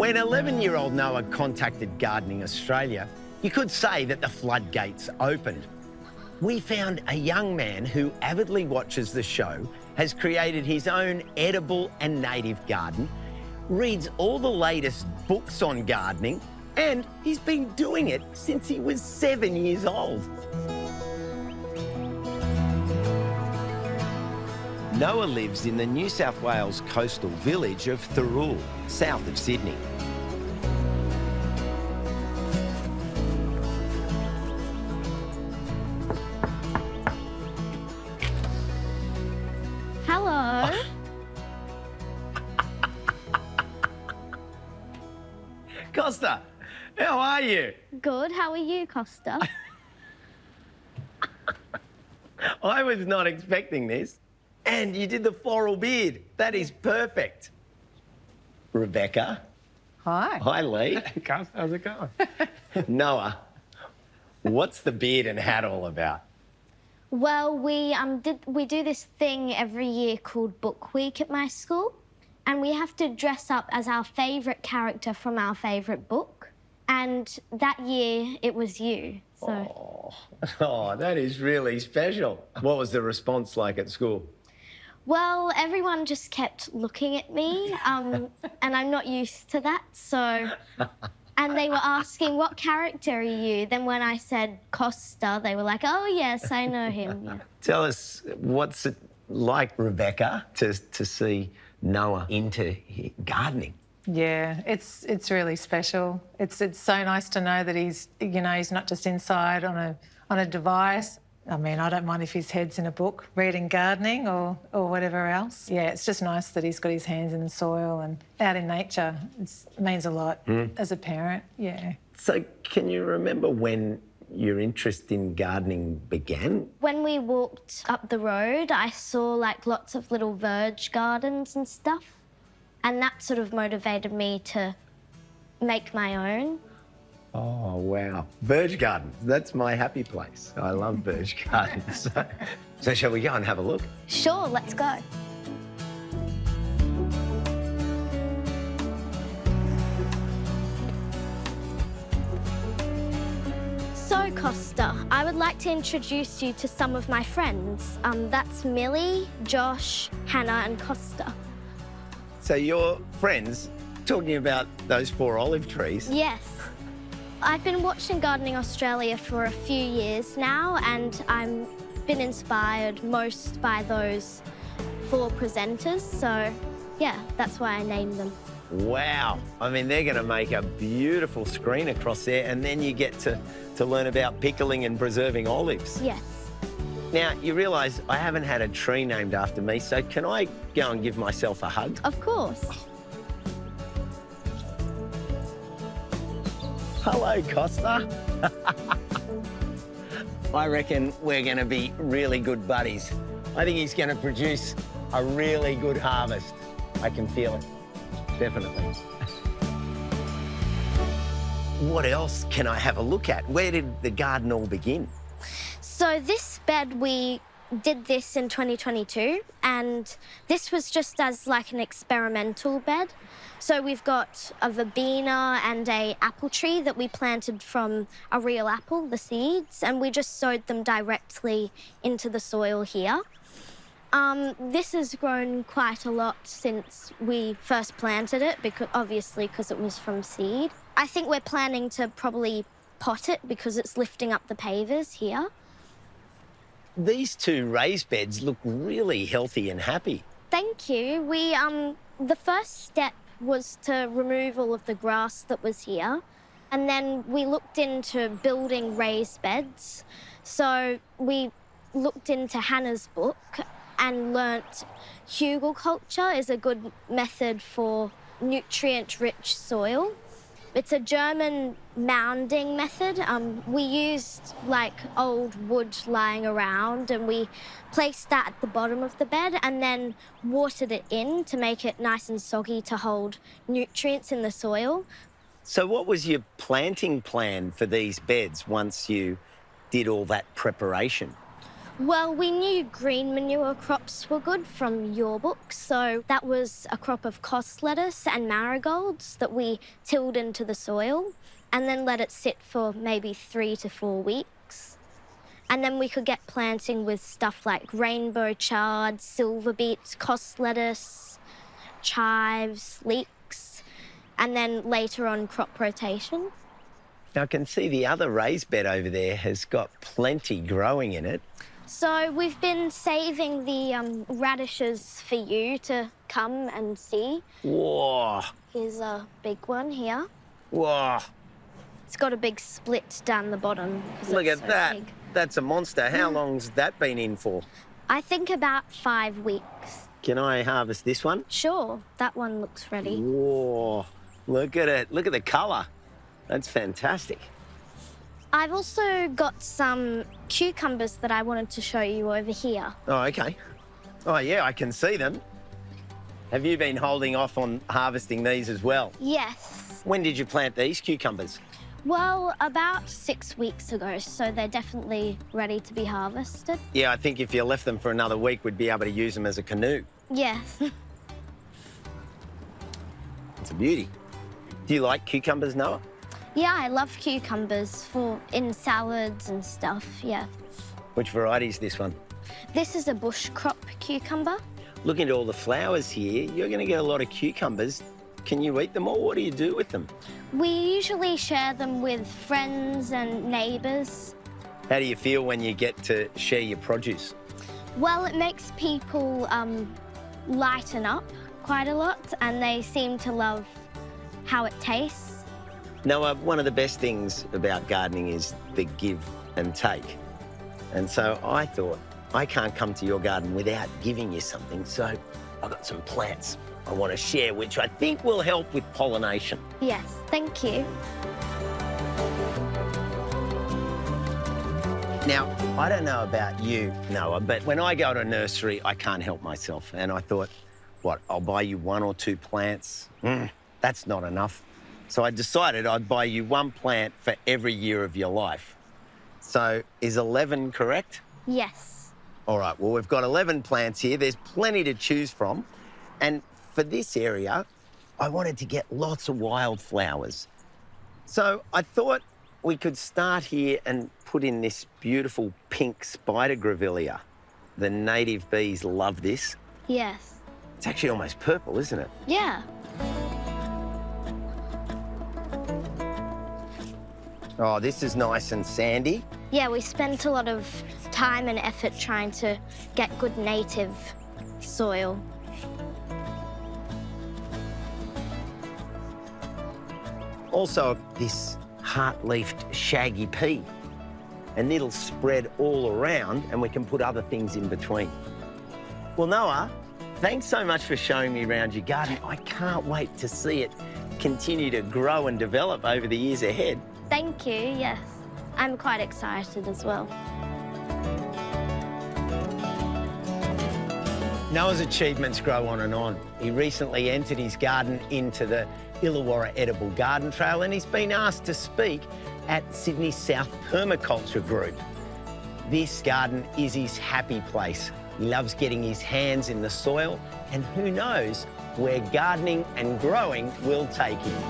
When 11-year-old Noah contacted Gardening Australia, you could say that the floodgates opened. We found a young man who avidly watches the show, has created his own edible and native garden, reads all the latest books on gardening, and he's been doing it since he was 7 years old. Noah lives in the New South Wales coastal village of Thirroul, south of Sydney. Hello. Costa, how are you? Good. How are you, Costa? I was not expecting this. And you did the floral beard. That is perfect. Rebecca. Hi. Hi, Lee. Hey, Gus, how's it going? Noah, what's the beard and hat all about? Well, we do this thing every year called Book Week at my school, and we have to dress up as our favourite character from our favourite book. And that year, it was you. So. Oh, that is really special. What was the response like at school? Well, everyone just kept looking at me, and I'm not used to that, so... And they were asking, what character are you? Then when I said Costa, they were like, oh, yes, I know him. Yeah. Tell us, what's it like, Rebecca, to see Noah into gardening? Yeah, it's really special. It's so nice to know that he's not just inside on a device. I mean, I don't mind if his head's in a book, reading gardening or whatever else. Yeah, it's just nice that he's got his hands in the soil and out in nature. It means a lot as a parent, yeah. So can you remember when your interest in gardening began? When we walked up the road, I saw, like, lots of little verge gardens and stuff, and that sort of motivated me to make my own. Oh, wow. Verge gardens, that's my happy place. I love verge gardens. So shall we go and have a look? Sure, let's go. So, Costa, I would like to introduce you to some of my friends. That's Millie, Josh, Hannah and Costa. So your friends talking about those 4 olive trees? Yes. I've been watching Gardening Australia for a few years now, and I've been inspired most by those 4 presenters, so yeah, that's why I named them. Wow. I mean, they're going to make a beautiful screen across there, and then you get to learn about pickling and preserving olives. Yes. Now, you realise I haven't had a tree named after me, so can I go and give myself a hug? Of course. Hello, Costa. I reckon we're going to be really good buddies. I think he's going to produce a really good harvest. I can feel it, definitely. What else can I have a look at? Where did the garden all begin? So this bed, we did this in 2022, and this was just as like an experimental bed. So we've got a verbena and a apple tree that we planted from a real apple, the seeds, and we just sowed them directly into the soil here. This has grown quite a lot since we first planted it, because it was from seed. I think we're planning to probably pot it because it's lifting up the pavers here. These 2 raised beds look really healthy and happy. Thank you. The first step was to remove all of the grass that was here, and then we looked into building raised beds. So we looked into Hannah's book and learnt horticultural is a good method for nutrient-rich soil. It's a German mounding method. We used like old wood lying around, and we placed that at the bottom of the bed and then watered it in to make it nice and soggy to hold nutrients in the soil. So what was your planting plan for these beds once you did all that preparation? Well, we knew green manure crops were good from your book, so that was a crop of Costa lettuce and marigolds that we tilled into the soil and then let it sit for maybe 3 to 4 weeks. And then we could get planting with stuff like rainbow chard, silver beets, Costa lettuce, chives, leeks, and then later on crop rotation. Now, I can see the other raised bed over there has got plenty growing in it. So we've been saving the radishes for you to come and see. Whoa, Here's a big one here. whoa, It's got a big split down the bottom. 'Cause look it's at so that. big. That's a monster. How long's that been in for? I think about 5 weeks. Can I harvest this one? Sure, that one looks ready. Whoa, look at it. Look at the colour. That's fantastic. I've also got some cucumbers that I wanted to show you over here. Oh, okay. Oh, yeah, I can see them. Have you been holding off on harvesting these as well? Yes. When did you plant these cucumbers? Well, about 6 weeks ago, so they're definitely ready to be harvested. Yeah, I think if you left them for another week, we'd be able to use them as a canoe. Yes. It's a beauty. Do you like cucumbers, Noah? Yeah, I love cucumbers in salads and stuff, yeah. Which variety is this one? This is a bush crop cucumber. Looking at all the flowers here, you're going to get a lot of cucumbers. Can you eat them all? What do you do with them? We usually share them with friends and neighbours. How do you feel when you get to share your produce? Well, it makes people lighten up quite a lot, and they seem to love how it tastes. Noah, one of the best things about gardening is the give and take. And so I thought, I can't come to your garden without giving you something. So I've got some plants I want to share, which I think will help with pollination. Yes, thank you. Now, I don't know about you, Noah, but when I go to a nursery, I can't help myself. And I thought, what, I'll buy you 1 or 2 plants? That's not enough. So I decided I'd buy you 1 plant for every year of your life. So is 11 correct? Yes. All right, well, we've got 11 plants here. There's plenty to choose from. And for this area, I wanted to get lots of wildflowers. So I thought we could start here and put in this beautiful pink spider grevillea. The native bees love this. Yes. It's actually almost purple, isn't it? Yeah. Oh, this is nice and sandy. Yeah, we spent a lot of time and effort trying to get good native soil. Also, this heart-leafed shaggy pea. And it'll spread all around and we can put other things in between. Well, Noah, thanks so much for showing me around your garden. I can't wait to see it continue to grow and develop over the years ahead. Thank you, yes. I'm quite excited as well. Noah's achievements grow on and on. He recently entered his garden into the Illawarra Edible Garden Trail and he's been asked to speak at Sydney South Permaculture Group. This garden is his happy place. He loves getting his hands in the soil and who knows where gardening and growing will take him.